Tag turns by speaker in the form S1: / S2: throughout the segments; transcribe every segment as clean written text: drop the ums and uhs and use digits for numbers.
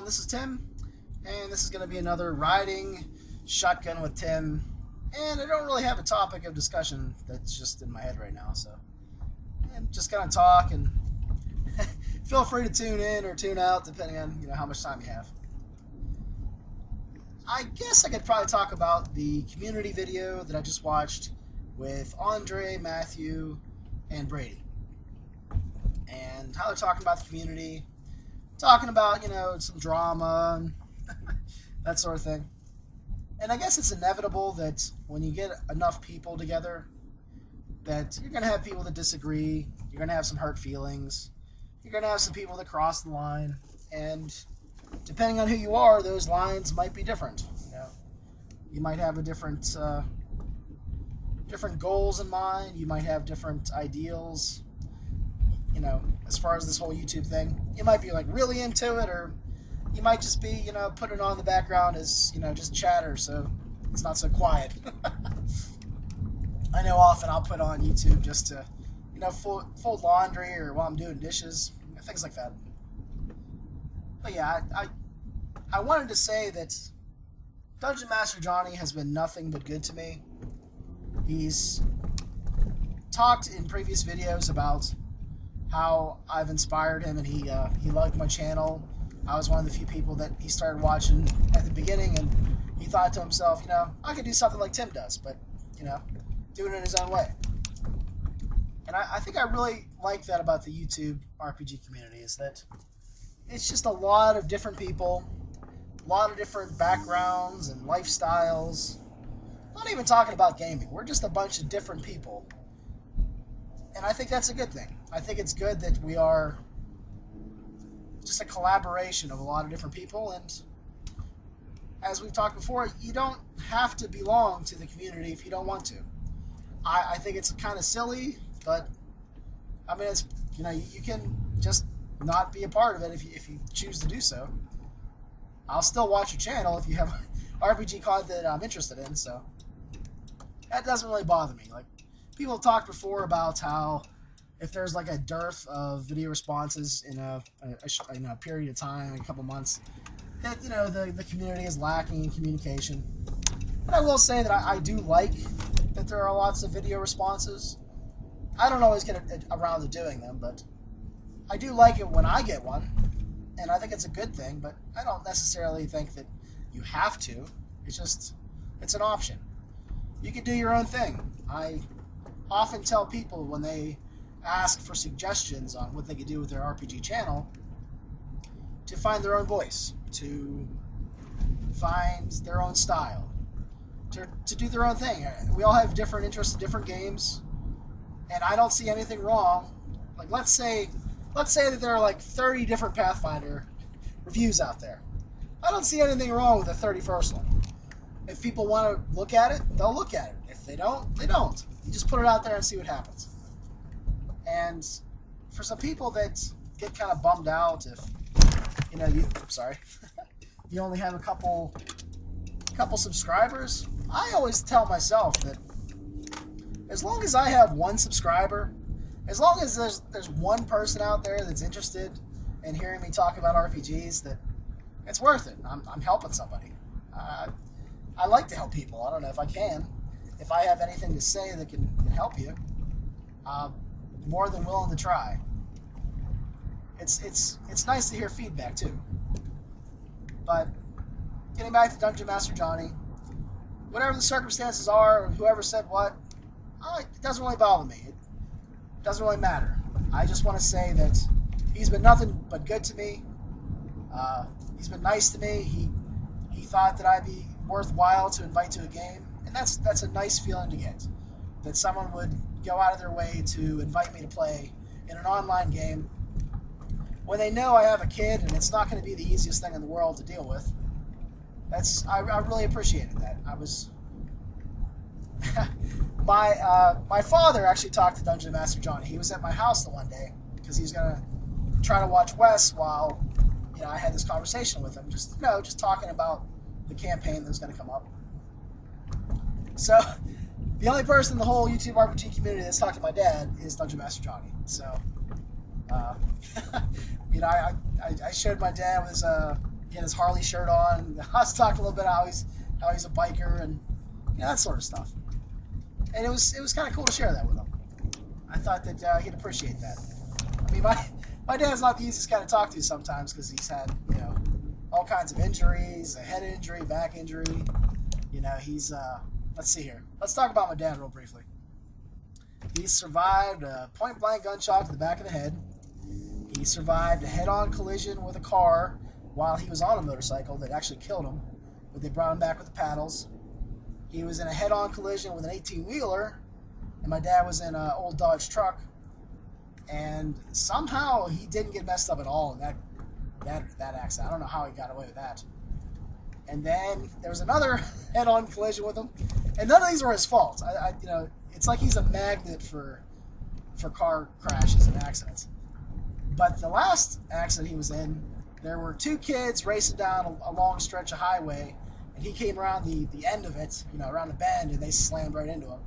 S1: This is Tim, and this is going to be another riding shotgun with Tim. And I don't really have a topic of discussion that's just in my head right now, so I'm just going to talk, and feel free to tune in or tune out depending on how much time you have. I guess I could probably talk about the community video that I just watched with Andre, Matthew, and Brady, and how they're talking about the community, talking about some drama and that sort of thing. And I guess it's inevitable that when you get enough people together, that you're going to have people that disagree, you're going to have some hurt feelings, you're going to have some people that cross the line, and depending on who you are, those lines might be different. You might have a different goals in mind, you might have different ideals, as far as this whole YouTube thing. You might be like really into it, or you might just be, put it on in the background as, just chatter, so it's not so quiet. I know often I'll put on YouTube just to, fold laundry or while I'm doing dishes, things like that. But yeah, I wanted to say that Dungeon Master Johnny has been nothing but good to me. He's talked in previous videos about how I've inspired him, and he liked my channel. I was one of the few people that he started watching at the beginning, and he thought to himself, I could do something like Tim does, but, doing it in his own way. And I think I really like that about the YouTube RPG community, is that it's just a lot of different people, a lot of different backgrounds and lifestyles. Not even talking about gaming. We're just a bunch of different people. And I think that's a good thing. I think it's good that we are just a collaboration of a lot of different people, and as we've talked before, you don't have to belong to the community if you don't want to. I think it's kind of silly, but I mean, it's you can just not be a part of it if you choose to do so. I'll still watch your channel if you have RPG content that I'm interested in, so that doesn't really bother me. Like, people have talked before about how if there's like a dearth of video responses in a period of time, a couple months, that the community is lacking in communication. But I will say that I do like that there are lots of video responses. I don't always get around to doing them, but I do like it when I get one, and I think it's a good thing. But I don't necessarily think that you have to. It's an option. You can do your own thing. I often tell people when they ask for suggestions on what they could do with their RPG channel to find their own voice, to find their own style, to do their own thing. We all have different interests in different games, and I don't see anything wrong. Like, let's say that there are like 30 different Pathfinder reviews out there. I don't see anything wrong with the 31st one. If people want to look at it, they'll look at it. If they don't, they don't. You just put it out there and see what happens. And for some people that get kind of bummed out if you only have a couple subscribers, I always tell myself that as long as I have one subscriber, as long as there's one person out there that's interested in hearing me talk about RPGs, that it's worth it. I'm helping somebody. I like to help people. I don't know if I can. If I have anything to say that can help you, more than willing to try. It's nice to hear feedback too. But getting back to Dungeon Master Johnny, whatever the circumstances are, or whoever said what, it doesn't really bother me. It doesn't really matter. I just want to say that he's been nothing but good to me. He's been nice to me. He thought that I'd be worthwhile to invite to a game, and that's a nice feeling to get. That someone would go out of their way to invite me to play in an online game when they know I have a kid and it's not going to be the easiest thing in the world to deal with. I really appreciated that. I was my father actually talked to Dungeon Master Johnny. He was at my house the one day because he was going to try to watch Wes while I had this conversation with him, just talking about the campaign that was going to come up. So the only person in the whole YouTube RPG community that's talked to my dad is Dungeon Master Johnny. So I showed my dad was He had his Harley shirt on. I was talking a little bit how he's a biker and that sort of stuff. And it was kind of cool to share that with him. I thought that he'd appreciate that. I mean, my dad's not the easiest guy to talk to sometimes because he's had all kinds of injuries, a head injury, back injury. He's let's see here. Let's talk about my dad real briefly. He survived a point-blank gunshot to the back of the head. He survived a head-on collision with a car while he was on a motorcycle that actually killed him, but they brought him back with the paddles. He was in a head-on collision with an 18-wheeler, and my dad was in an old Dodge truck, and somehow he didn't get messed up at all in that accident. I don't know how he got away with that. And then there was another head-on collision with him, and none of these were his fault. It's like he's a magnet for car crashes and accidents. But the last accident he was in, there were two kids racing down a long stretch of highway, and he came around the end of it, around the bend, and they slammed right into him.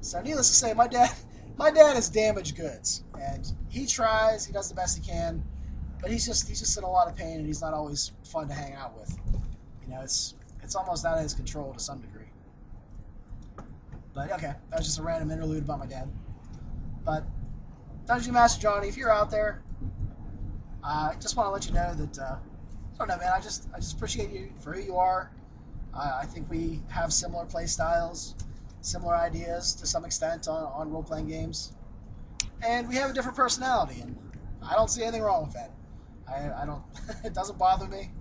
S1: So needless to say, my dad is damaged goods, and he tries, he does the best he can, but he's just in a lot of pain, and he's not always fun to hang out with. It's almost out of his control to some degree. But okay, that was just a random interlude about my dad. But Dungeon Master Johnny, if you're out there, I just want to let you know that I don't know, man. I just appreciate you for who you are. I think we have similar play styles, similar ideas to some extent on role-playing games, and we have a different personality, and I don't see anything wrong with that. I don't. It doesn't bother me.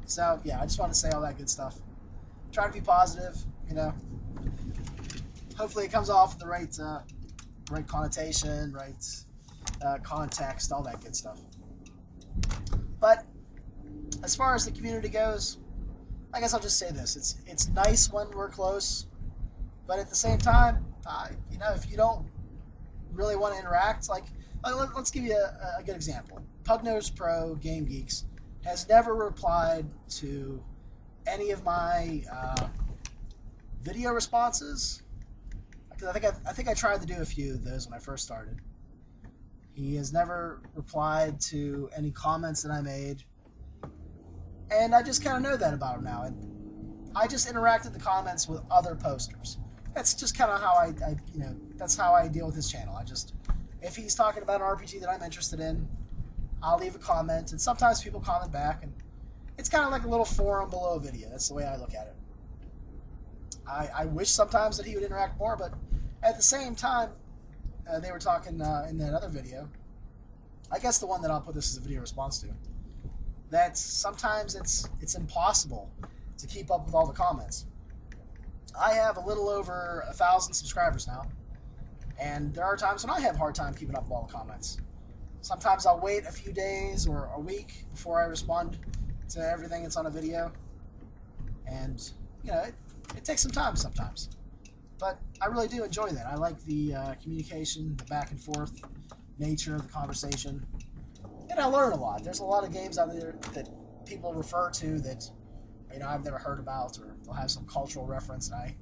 S1: So yeah, I just want to say all that good stuff. Try to be positive. Hopefully it comes off with the right connotation, right context, all that good stuff. But as far as the community goes, I guess I'll just say this: it's nice when we're close, but at the same time, if you don't really want to interact, let's give you a good example. Pugnose Pro Game Geeks has never replied to any of my video responses. Because I think I tried to do a few of those when I first started. He has never replied to any comments that I made, and I just kind of know that about him now. And I just interact in the comments with other posters. That's just kind of how that's how I deal with his channel. If he's talking about an RPG that I'm interested in, I'll leave a comment, and sometimes people comment back, and it's kind of like a little forum below a video. That's the way I look at it. I wish sometimes that he would interact more, but at the same time, they were talking in that other video, I guess the one that I'll put this as a video response to, that sometimes it's impossible to keep up with all the comments. I have a little over 1,000 subscribers now, and there are times when I have a hard time keeping up with all the comments. Sometimes I'll wait a few days or a week before I respond to everything that's on a video, and it takes some time sometimes. But I really do enjoy that. I like the communication, the back and forth nature of the conversation, and I learn a lot. There's a lot of games out there that people refer to that I've never heard about, or they'll have some cultural reference and I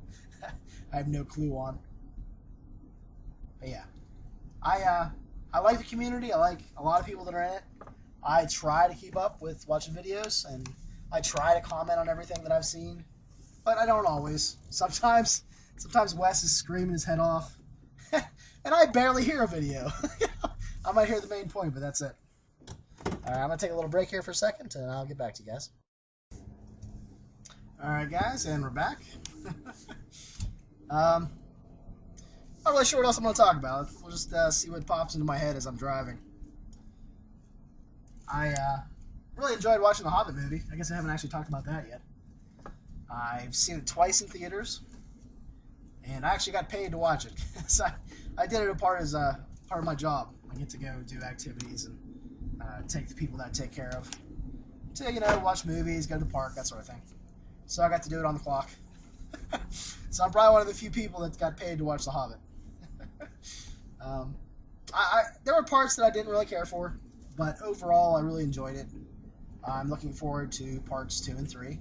S1: have no clue on. But yeah, I like the community. I like a lot of people that are in it. I try to keep up with watching videos, and I try to comment on everything that I've seen, but I don't always. Sometimes Wes is screaming his head off, and I barely hear a video. I might hear the main point, but that's it. Alright, I'm going to take a little break here for a second, and I'll get back to you guys. Alright, guys, and we're back. Not really sure what else I'm going to talk about. We'll just see what pops into my head as I'm driving. I really enjoyed watching the Hobbit movie. I guess I haven't actually talked about that yet. I've seen it twice in theaters, and I actually got paid to watch it. So I did it as part of my job. I get to go do activities and take the people that I take care of to watch movies, go to the park, that sort of thing. So I got to do it on the clock. So I'm probably one of the few people that got paid to watch The Hobbit. There were parts that I didn't really care for, but overall I really enjoyed it. I'm looking forward to parts 2 and 3.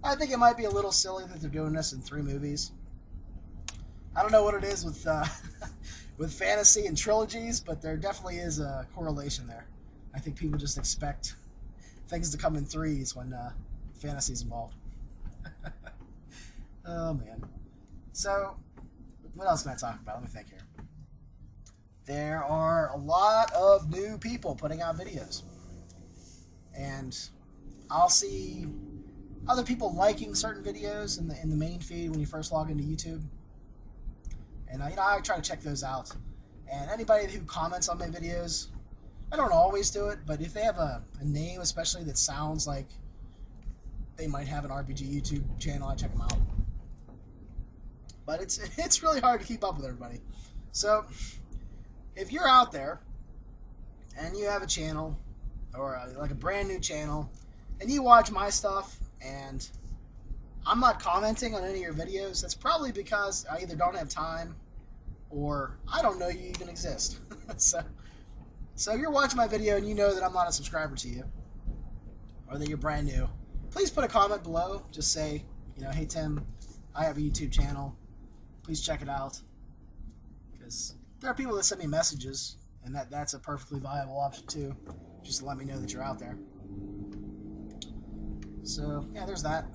S1: I think it might be a little silly that they're doing this in 3 movies. I don't know what it is with with fantasy and trilogies, but there definitely is a correlation there. I think people just expect things to come in threes when fantasy's involved. Oh man. So, what else can I talk about? Let me think here. There are a lot of new people putting out videos, and I'll see other people liking certain videos in the main feed when you first log into YouTube, and I try to check those out. And anybody who comments on my videos, I don't always do it, but if they have a name especially that sounds like they might have an RPG YouTube channel, I check them out. But it's really hard to keep up with everybody. So if you're out there and you have a channel or like a brand new channel and you watch my stuff and I'm not commenting on any of your videos, that's probably because I either don't have time or I don't know you even exist. So if you're watching my video and you know that I'm not a subscriber to you or that you're brand new, please put a comment below. Just say, hey Tim, I have a YouTube channel. Please check it out. Because there are people that send me messages, and that's a perfectly viable option too, just to let me know that you're out there. So yeah, there's that.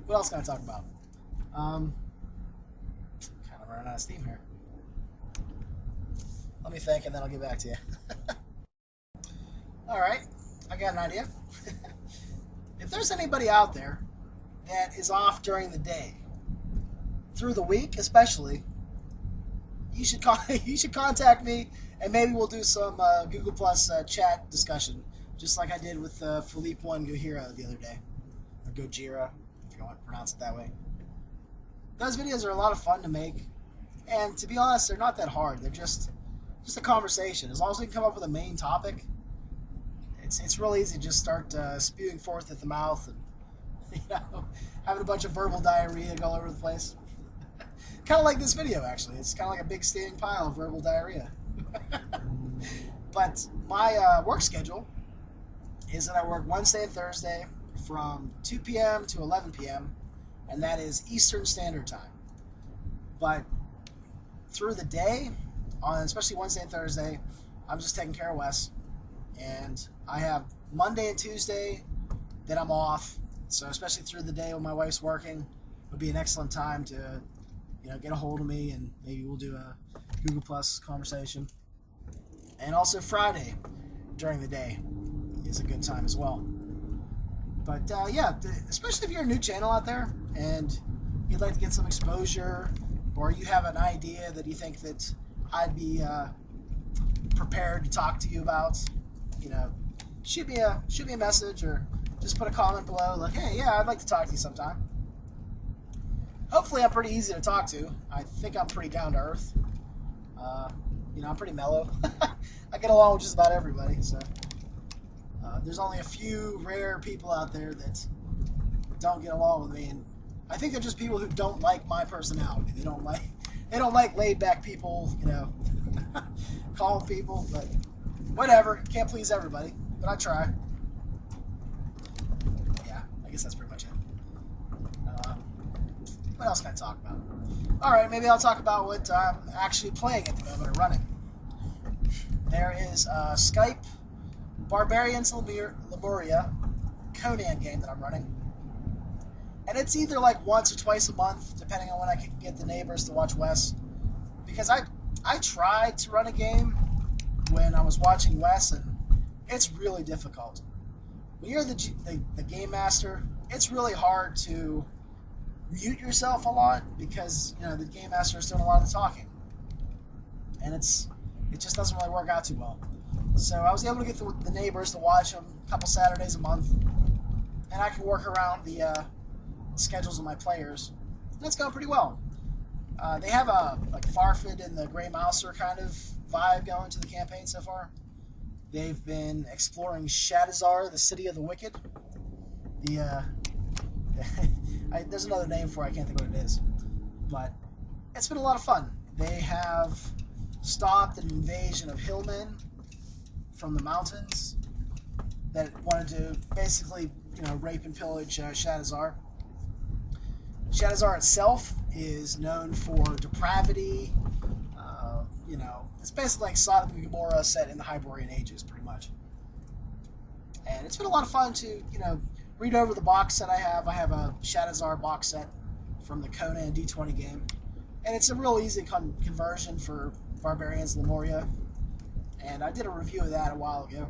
S1: What else can I talk about? Kind of running out of steam here. Let me think, and then I'll get back to you. All right, I got an idea. If there's anybody out there that is off during the day, through the week especially, you should contact me, and maybe we'll do some Google Plus chat discussion, just like I did with Philippe One Gojira the other day, or Gojira, if you want to pronounce it that way. Those videos are a lot of fun to make, and to be honest, they're not that hard. They're just a conversation. As long as we can come up with a main topic, it's real easy to just start spewing forth at the mouth and having a bunch of verbal diarrhea go all over the place. Kind of like this video, actually. It's kind of like a big standing pile of verbal diarrhea. But my work schedule is that I work Wednesday and Thursday from 2 p.m. to 11 p.m., and that is Eastern Standard Time. But through the day, especially Wednesday and Thursday, I'm just taking care of Wes. And I have Monday and Tuesday that I'm off. So especially through the day when my wife's working, would be an excellent time to get a hold of me, and maybe we'll do a Google Plus conversation. And also Friday during the day is a good time as well. But yeah, especially if you're a new channel out there and you'd like to get some exposure, or you have an idea that you think that I'd be prepared to talk to you about, shoot me a message, or just put a comment below like, hey, yeah, I'd like to talk to you sometime. Hopefully I'm pretty easy to talk to. I think I'm pretty down to earth. I'm pretty mellow. I get along with just about everybody. So there's only a few rare people out there that don't get along with me, and I think they're just people who don't like my personality. They don't like laid back people, calm people. But whatever, can't please everybody. But I try. Yeah, I guess that's pretty much it. What else can I talk about? Alright, maybe I'll talk about what I'm actually playing at the moment or running. There is a Skype Barbarians Lemuria Conan game that I'm running. And it's either like once or twice a month, depending on when I can get the neighbors to watch Wes. Because I tried to run a game when I was watching Wes, and it's really difficult. When you're the game master, it's really hard to mute yourself a lot, because the game master is doing a lot of the talking, and it just doesn't really work out too well. So I was able to get the neighbors to watch them a couple Saturdays a month, and I can work around the schedules of my players, and it's going pretty well. They have a Farfid and the Grey Mouser kind of vibe going to the campaign so far. They've been exploring Shadizar, the City of the Wicked. There's another name for it, I can't think what it is. But it's been a lot of fun. They have stopped an invasion of hillmen from the mountains that wanted to basically, rape and pillage Shadizar. Shadizar itself is known for depravity, you know, it's basically like Sodom and Gomorrah set in the Hyborian Ages, pretty much. And it's been a lot of fun to, you know, read over the box set I have. I have a Shadowzar box set from the Conan D20 game. And it's a real easy conversion for Barbarians Lemuria. And I did a review of that a while ago.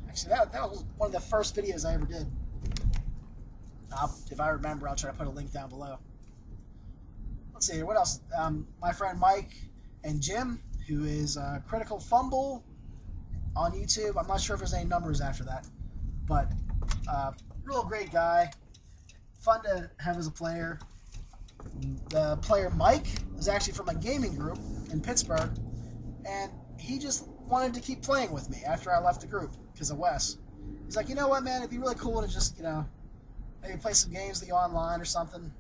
S1: Actually, that was one of the first videos I ever did. If I remember, I'll try to put a link down below. Let's see, what else? My friend Mike and Jim, who is Critical Fumble on YouTube. I'm not sure if there's any numbers after that. But real great guy. Fun to have as a player. The player Mike is actually from a gaming group in Pittsburgh. And he just wanted to keep playing with me after I left the group because of Wes. He's like, you know what, man, it'd be really cool to just, you know, maybe play some games with you online or something.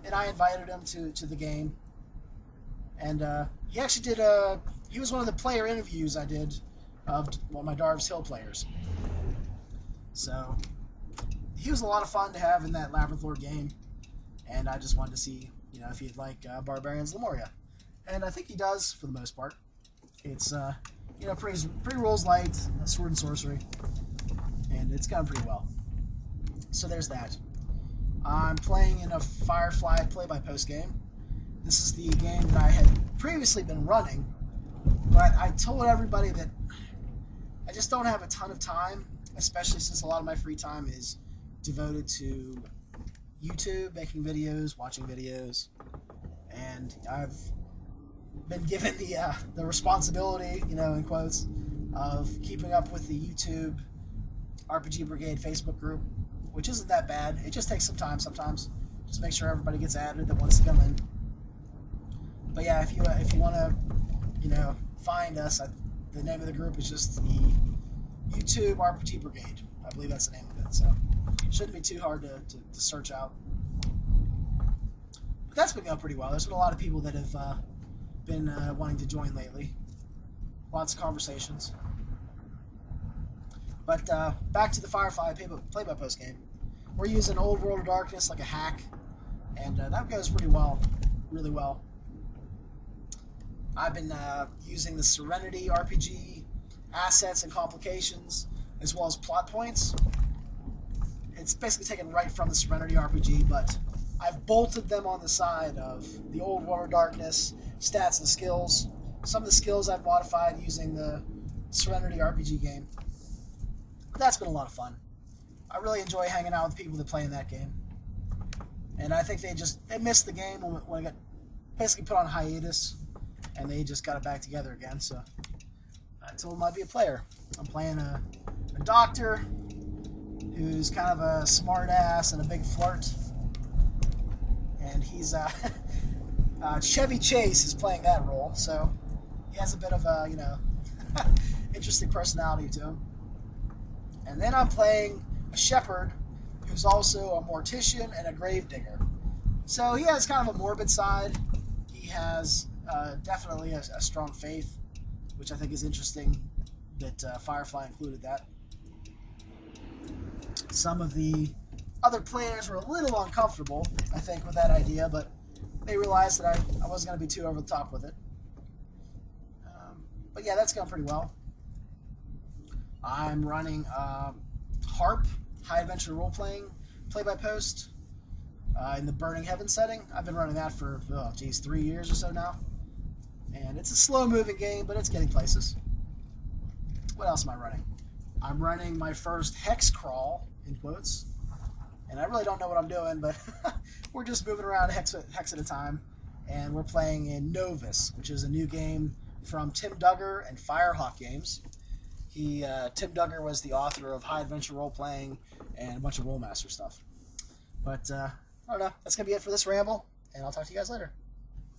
S1: And I invited him to the game. And he actually did he was one of the player interviews I did of my Darv's Hill players. So he was a lot of fun to have in that Labyrinth Lord game. And I just wanted to see, you know, if he'd like Barbarians Lemuria. And I think he does for the most part. It's you know, pretty rules light, sword and sorcery, and it's gone pretty well. So there's that. I'm playing in a Firefly play-by-post game. This is the game that I had previously been running, but I told everybody that I just don't have a ton of time, especially since a lot of my free time is devoted to YouTube, making videos, watching videos, and I've been given the responsibility, you know, in quotes, of keeping up with the YouTube RPG Brigade Facebook group, which isn't that bad. It just takes some time sometimes. Just make sure everybody gets added that wants to come in. But yeah, if you want to, you know, find us, the name of the group is just the YouTube RPG Brigade. I believe that's the name of it. So it shouldn't be too hard to search out. But that's been going pretty well. There's been a lot of people that have been wanting to join lately. Lots of conversations. But back to the Firefly play-by-post game. We're using Old World of Darkness like a hack, and that goes pretty well, really well. I've been using the Serenity RPG assets and complications, as well as plot points. It's basically taken right from the Serenity RPG, but I've bolted them on the side of the Old World of Darkness stats and skills. Some of the skills I've modified using the Serenity RPG game. That's been a lot of fun. I really enjoy hanging out with people that play in that game. And I think they missed the game when it got basically put on hiatus, and they just got it back together again. So I told them I'd be a player. I'm playing a doctor who's kind of a smart ass and a big flirt. And he's Chevy Chase is playing that role, so he has a bit of a, you know, interesting personality to him. And then I'm playing a shepherd who's also a mortician and a gravedigger. So he has kind of a morbid side. He has definitely a strong faith, which I think is interesting that Firefly included that. Some of the other players were a little uncomfortable, I think, with that idea, but they realized that I wasn't going to be too over the top with it. But yeah, that's going pretty well. I'm running HARP, High Adventure Role-Playing, play-by-post, in the Burning Heaven setting. I've been running that for, 3 years or so now. And it's a slow-moving game, but it's getting places. What else am I running? I'm running my first hex crawl, in quotes. And I really don't know what I'm doing, but we're just moving around hex at a time. And we're playing in Novus, which is a new game from Tim Duggar and Firehawk Games. Tim Duggar was the author of High Adventure Role-Playing and a bunch of RambleMaster stuff. But, I don't know. That's going to be it for this ramble, and I'll talk to you guys later.